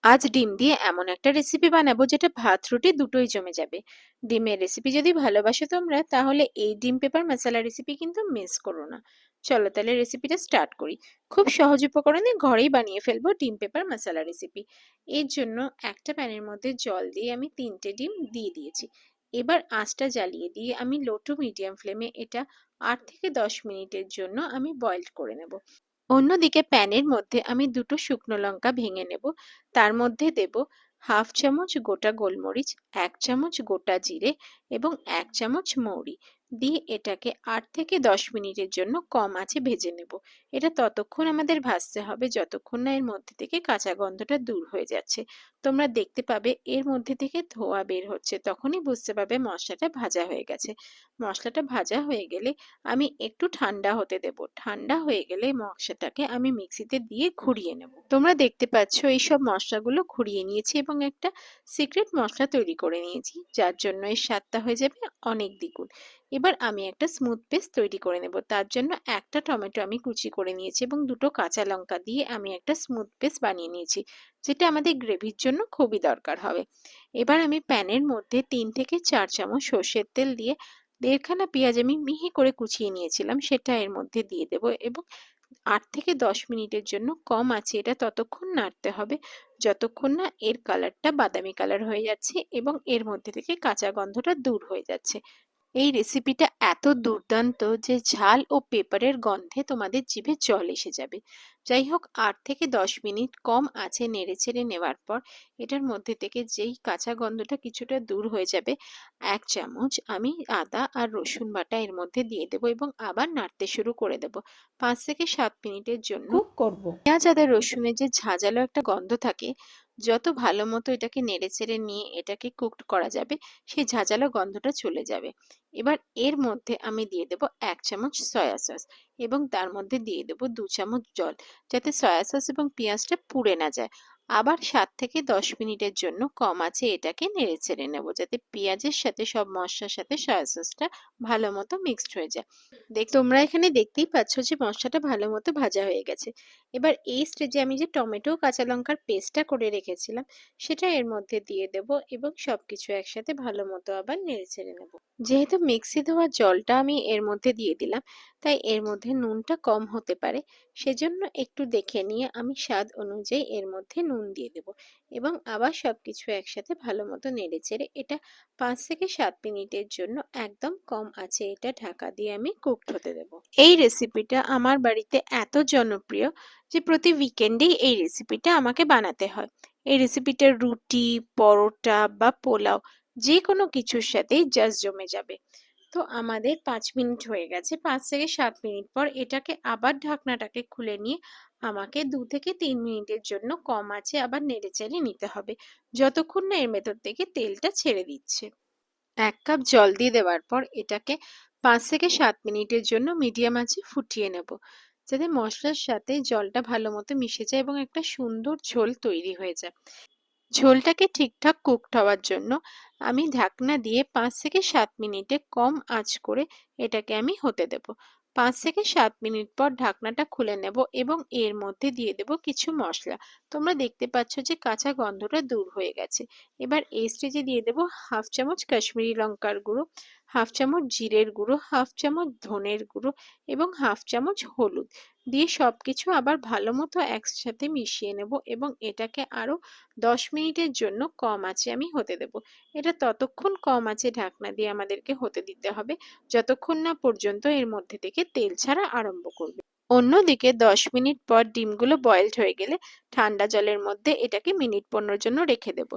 আজ ডিম দিয়ে এমন একটা রেসিপি বানাবো যেটা ভাত রুটি দুটোই জমে যাবে। ডিমের রেসিপি যদি ভালোবাসো তোমরা, তাহলে এই ডিম পেপার মশলা রেসিপি কিন্তু মিস করো না। চলো তাহলে রেসিপিটা স্টার্ট করি। খুব সহজ উপকরণে ঘরেই বানিয়ে ফেলবো ডিম পেপার মশলা রেসিপি। এর জন্য একটা প্যানের মধ্যে জল দিয়ে আমি 3টে ডিম দিয়ে দিয়েছি। এবার আঁচটা জ্বালিয়ে দিয়ে আমি লো টু মিডিয়াম ফ্লেমে এটা 8 থেকে 10 মিনিটের জন্য আমি বয়েলড করে নেব। অন্যদিকে প্যানের মধ্যে আমি দুটো শুকনো লঙ্কা ভেঙে নেব। তার মধ্যে দেব হাফ চামচ গোটা গোলমরিচ, 1 চামচ গোটা জিরে এবং 1 চামচ মৌরি দিয়ে এটাকে 8 থেকে 10 মিনিটের জন্য কম আঁচে ভেজে নেব। এটা ততক্ষণ আমাদের ভাজতে হবে যতক্ষণ না এর মধ্যে থেকে কাঁচা গন্ধটা দূর হয়ে যাচ্ছে। তোমরা দেখতে পাবে এর মধ্যে থেকে ধোঁয়া বের হচ্ছে, তখনই বুঝতে পারবে মশলাটা ভাজা হয়ে গেছে। মশলাটা ভাজা হয়ে গেলে আমি একটু ঠান্ডা হতে দেব। ঠান্ডা হয়ে গেলে মশলাটাকে আমি মিক্সিতে দিয়ে ঘুরিয়ে নেব। তোমরা দেখতে পাচ্ছ এইসব মশলাগুলো ঘুরিয়ে নিয়েছি এবং একটা সিক্রেট মশলা তৈরি করে নিয়েছি, যার জন্য এর স্বাদটা হয়ে যাবে অনেক দ্বিগুণ। এবার আমি একটা স্মুথ পেস্ট তৈরি করে নেব। তার জন্য একটা টমেটো আমি কুচি করে নিয়েছি এবং দুটো কাঁচা লঙ্কা দিয়ে আমি একটা স্মুথ পেস্ট বানিয়ে নিয়েছি, যেটা আমাদের গ্রেভির জন্য খুবই দরকার হবে। এবার আমি প্যানের মধ্যে 3 থেকে 4 চামচ সর্ষের তেল দিয়ে 1.5খানা পেঁয়াজ আমি মিহি করে কুচিয়ে নিয়েছিলাম, সেটা এর মধ্যে দিয়ে দেব এবং 8 থেকে 10 মিনিটের জন্য কম আঁচে এটা ততক্ষণ নাড়তে হবে যতক্ষণ না এর কালারটা বাদামি কালার হয়ে যাচ্ছে এবং এর মধ্যে থেকে কাঁচা গন্ধটা দূর হয়ে যাচ্ছে। এই রেসিপিটা এত দুর্দান্ত যে ঝাল ও পেপারের গন্ধে তোমাদের জিভে জল এসে যাবে। যাই হোক, 8 থেকে 10 মিনিট কম আঁচে নেড়েচেড়ে নেওয়ার পর এটার মধ্যে থেকে যেই কাঁচা গন্ধটা কিছুটা দূর হয়ে যাবে, 1 চামচ আমি আদা আর রসুন বাটা এর মধ্যে দিয়ে দেবো এবং আবার নাড়তে শুরু করে দেবো। 5 থেকে 7 মিনিটের জন্য কুক করব। পেঁয়াজ আদা রসুনের যে ঝাঁঝালো একটা গন্ধ থাকে, যত ভালো মতো এটাকে নেড়েচেড়ে নিয়ে এটাকে কুকড করা যাবে, সেই ঝাঁঝালো গন্ধটা চলে যাবে। এবার এর মধ্যে আমি দিয়ে দেব 1 চামচ সয়া সস এবং তার মধ্যে দিয়ে দেব 2 চামচ জল, যাতে সয়া সস এবং পেঁয়াজটা পুড়ে না যায়। আবার 7 থেকে 10 মিনিটের জন্য কম আছে এটাকে নেড়েচেড়ে নেব, যাতে পেঁয়াজের সাথে সব মশলার সাথে সয়া সসটা ভালো মতো মিক্সড হয়ে যায়। তোমরা এখানে দেখতেই পাচ্ছ যে মশলাটা ভালো মতো ভাজা হয়ে গেছে। এবার এই স্টেজে আমি যে টমেটো কাঁচা লঙ্কার পেস্টটা করে রেখেছিলাম, সেটা এর মধ্যে দিয়ে দেব এবং সবকিছু একসাথে ভালো মতো আবার নেড়েচেড়ে নেব। যেহেতু মিক্সি ধোয়া জলটা আমি এর মধ্যে দিয়ে দিলাম, তাই এর মধ্যে নুনটা কম হতে পারে। সেজন্য একটু দেখে নিয়ে আমি স্বাদ অনুযায়ী এর মধ্যে নুন দিয়ে দেব এবং আবার সবকিছু একসাথে ভালো মতো নেড়েচেড়ে এটা 5 থেকে 7 মিনিটের জন্য একদম কম আঁচে এটা ঢাকা দিয়ে আমি কুকড হতে দেব। এই রেসিপিটা আমার বাড়িতে এত জনপ্রিয় যে প্রতি উইকেন্ডেই এই রেসিপিটা আমাকে বানাতে হয়। এই রেসিপিটা রুটি, পরোটা বা পোলাও যে কোনো কিছুর সাথেই জাস্ট জমে যাবে। তো আমাদের 5 মিনিট হয়ে গেছে। 5 থেকে 7 মিনিট পর এটাকে আবার ঢাকনাটাকে খুলে নিয়ে আমাকে 2 থেকে 3 মিনিটের জন্য কম আঁচে আবার নেড়েচেড়ে নিতে হবে, যতক্ষণ না এর ভেতর থেকে তেলটা ছেড়ে দিচ্ছে। 1 কাপ জল দিয়ে দেওয়ার পর এটাকে 5 থেকে 7 মিনিটের জন্য মিডিয়াম আঁচে ফুটিয়ে নেব, যাতে মশলার সাথে জলটা ভালো মতো মিশে যায় এবং একটা সুন্দর ঝোল তৈরি হয়ে যায়। ঝোলটাকে ঠিকঠাক কুকড হওয়ার জন্য আমি ঢাকনা দিয়ে 5 থেকে 7 মিনিটে কম আঁচ করে এটাকে আমি হতে দেব। 5 থেকে 7 মিনিট পর ঢাকনাটা খুলে নেব এবং এর মধ্যে দিয়ে দেব কিছু মশলা। তোমরা দেখতে পাচ্ছ যে কাঁচা গন্ধটা দূর হয়ে গেছে। এবার এই স্টেজে দিয়ে দেব হাফ চামচ কাশ্মীরি লঙ্কার গুঁড়ো, হাফ চামচ জিরের গুঁড়ো, হাফ চামচ ধনের গুঁড়ো এবং হাফ চামচ হলুদ দিয়ে সবকিছু আবার ভালো মতো একসাথে মিশিয়ে নেব এবং এটাকে আরো 10 মিনিটের জন্য কম আঁচে আমি হতে দেব। এটা ততক্ষণ কম আঁচে ঢাকনা দিয়ে আমাদেরকে হতে দিতে হবে যতক্ষণ না পর্যন্ত এর মধ্যে থেকে তেল ছাড়া আরম্ভ করবে। অন্যদিকে 10 মিনিট পর ডিমগুলো বয়েলড হয়ে গেলে ঠান্ডা জলের মধ্যে এটাকে মিনিট 15 জন্য রেখে দেব।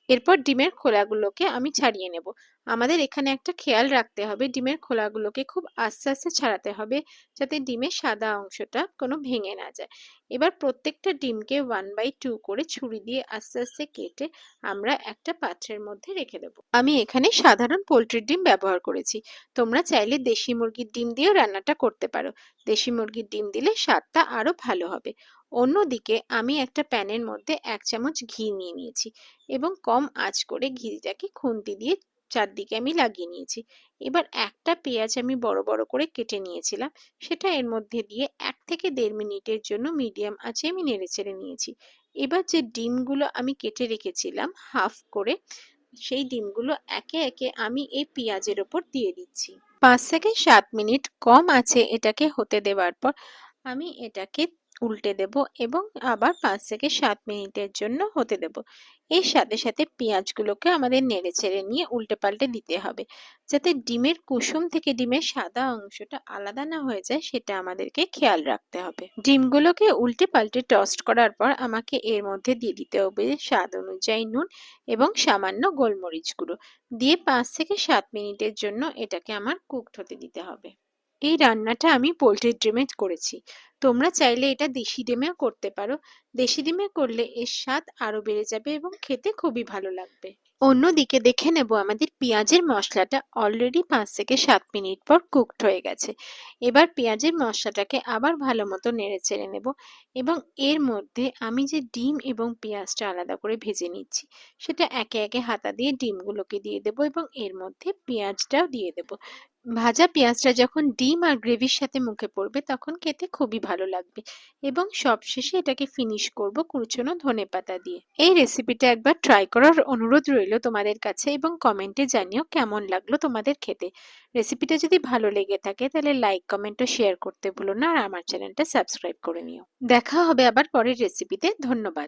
এরপর ডিমের খোলাগুলোকে আমি ছাড়িয়ে নেব। আমাদের এখানে একটা খেয়াল রাখতে হবে, ডিমের খোলাগুলোকে খুব আস্তে আস্তে ছাড়াতে হবে, যাতে ডিমের সাদা অংশটা কোনো ভেঙে না যায়। এবার প্রত্যেকটা ডিমকে 1/2 করে ছুরি দিয়ে আস্তে আস্তে কেটে আমরা একটা পাত্রের মধ্যে রেখে দেব। আমি এখানে সাধারণ পোল্ট্রির ডিম ব্যবহার করেছি। তোমরা চাইলে দেশি মুরগির ডিম দিয়েও রান্নাটা করতে পারো। দেশি মুরগির ডিম দিলে স্বাদটা আরো ভালো হবে। অন্যদিকে আমি একটা প্যানের মধ্যে 1 চামচ ঘি নিয়ে নিয়েছি এবং কম আঁচ করে ঘিটাকে খুন্তি দিয়ে চারদিকে আমি লাগিয়ে নিয়েছি। এবার একটা পেঁয়াজ আমি বড় বড় করে কেটে নিয়েছিলাম, সেটা এর মধ্যে দিয়ে 1 থেকে 1.5 মিনিটের জন্য মিডিয়াম আঁচে আমি নেড়েচেড়ে নিয়েছি। এবার যে ডিমগুলো আমি কেটে রেখেছিলাম হাফ করে, সেই ডিমগুলো একে একে আমি এই পেঁয়াজের ওপর দিয়ে দিচ্ছি। 5 থেকে 7 মিনিট কম আছে এটাকে হতে দেওয়ার পর আমি এটাকে উল্টে দেব এবং আবার 5 থেকে 7 মিনিটের জন্য হতে দেব। এর সাথে সাথে পেঁয়াজগুলোকে আমাদের নেড়েচেড়ে নিয়ে উল্টে পাল্টে দিতে হবে, যাতে ডিমের কুসুম থেকে ডিমের সাদা অংশটা আলাদা না হয়ে যায়, সেটা আমাদেরকে খেয়াল রাখতে হবে। ডিমগুলোকে উল্টে পাল্টে টস্ট করার পর আমাকে এর মধ্যে দিয়ে দিতে হবে স্বাদ অনুযায়ী নুন এবং সামান্য গোলমরিচ গুঁড়ো দিয়ে 5 থেকে 7 মিনিটের জন্য এটাকে আমার কুকড হতে দিতে হবে। এই রান্নাটা আমি পোল্ট্রির ডিমে করেছি। তোমরা চাইলে এটা দেশি ডিমেও করতে পারো। দেশি ডিমে করলে এর স্বাদ আরো বেড়ে যাবে এবং খেতে খুবই ভালো লাগবে। অন্যদিকে দেখে নেব আমাদের পেঁয়াজের মশলাটা অলরেডি 5 থেকে 7 মিনিট পর কুকড হয়ে গেছে। এবার পেঁয়াজের মশলাটাকে আবার ভালো মতো নেড়েচেড়ে নেব এবং এর মধ্যে আমি যে ডিম এবং পেঁয়াজটা আলাদা করে ভেজে নিচ্ছি, সেটা একে একে হাতা দিয়ে ডিমগুলোকে দিয়ে দেব এবং এর মধ্যে পেঁয়াজটাও দিয়ে দেব। ভাজা পেঁয়াজটা যখন ডিম আর গ্রেভির সাথে মুখে পড়বে তখন খেতে খুবই ভালো লাগবে এবং সবশেষে এটাকে ফিনিশ করব কুচনো ধনেপাতা দিয়ে। এই রেসিপিটা একবার ট্রাই করার অনুরোধ রইল তোমাদের কাছে এবং কমেন্টে জানিও কেমন লাগলো তোমাদের খেতে। রেসিপিটা যদি ভালো লেগে থাকে তাহলে লাইক, কমেন্ট ও শেয়ার করতে ভুলো না আর আমার চ্যানেলটা সাবস্ক্রাইব করে নিও। দেখা হবে আবার পরের রেসিপিতে। ধন্যবাদ।